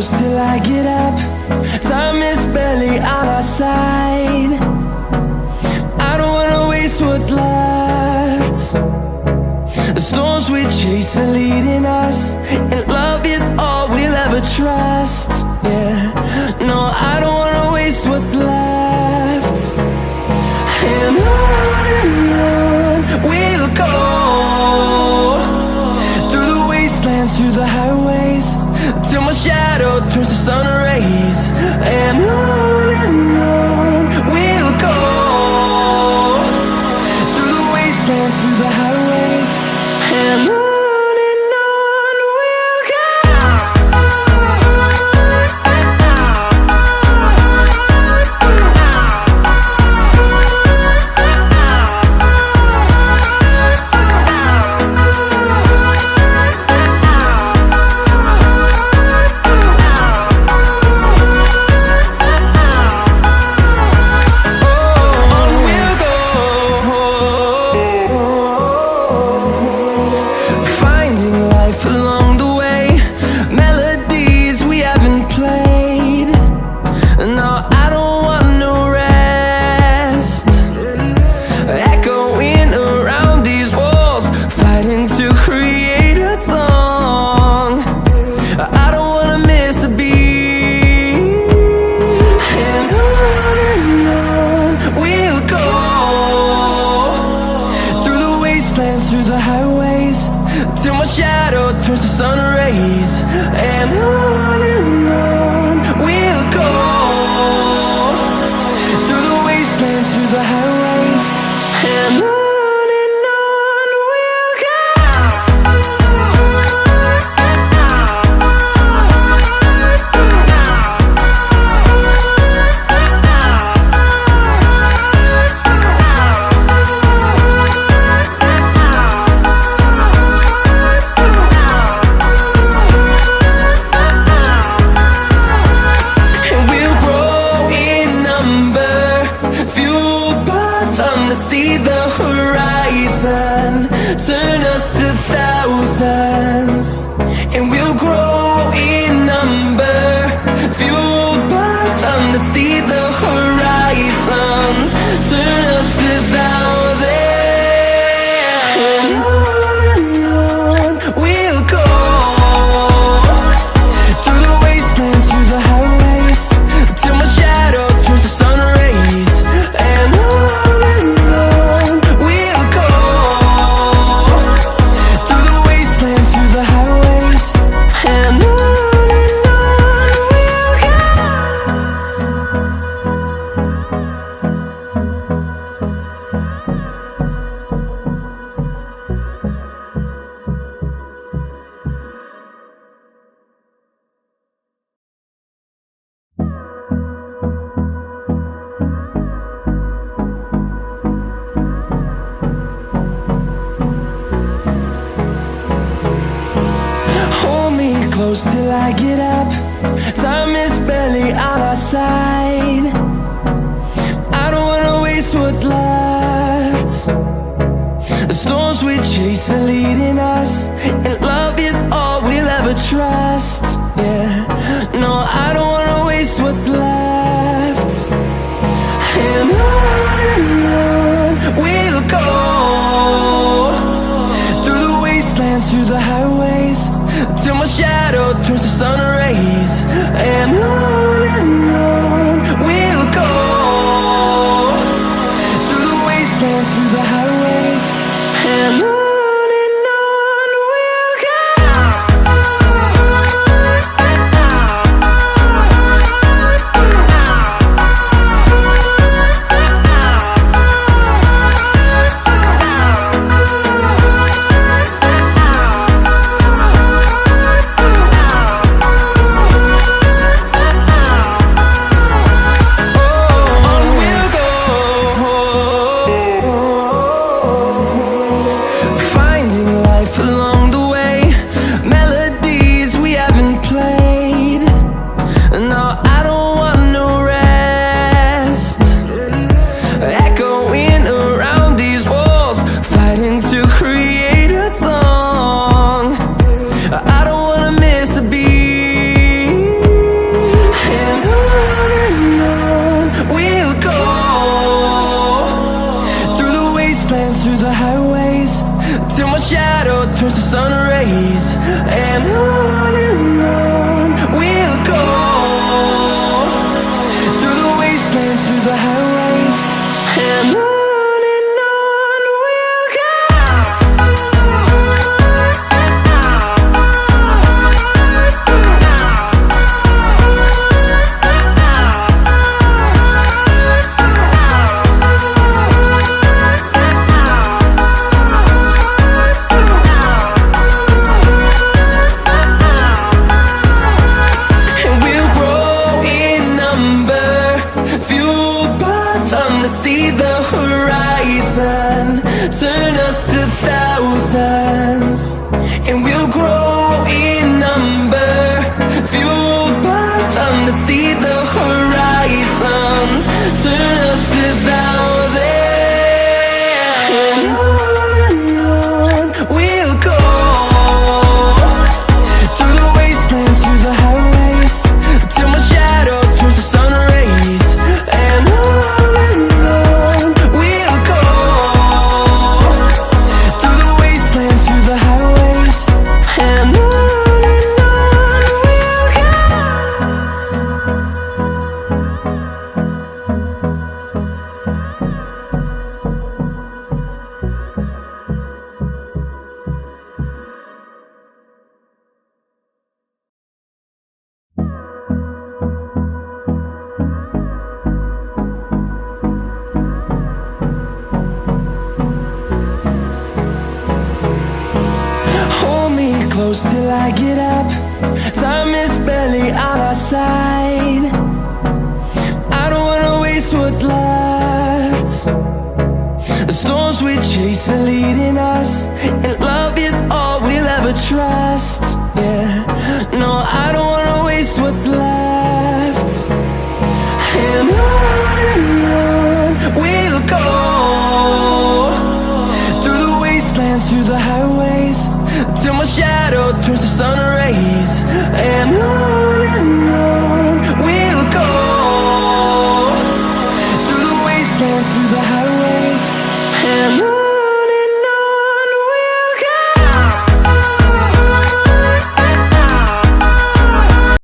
close till I get up. Time is barely on our side. I don't wanna waste what's left. The storms we chase are leading us, and love is all we'll ever trust. Yeah, no, I don't wanna waste what's left. And on we'll go, through the wastelands, through the highways, till my shadow turns to sun rays. And on we'll go, through the wastelands, through the highways, and on we'll go. Through the highways, till my shadow turns to sun rays. And on we'll go, through the wastelands, through the highways, and on we'll go. See the horizon, turn us to thousands, and we'll grow in number, fueled by them. To see the horizon, turn us to thousands, and on we'll go, through the wastelands, through the highways, till my shadow turns to sun rays. And close till I get up. Time is barely on our side. I don't wanna waste what's left. The storms we chase are leading us, and love is all we'll ever trust. Yeah, no, I don't wanna waste what's left. And on we'll go, through the wastelands, through the highways, till my shadow turns to sun rays. And on we'll go, through the wastelands, through the highways, and on we'll go. our side.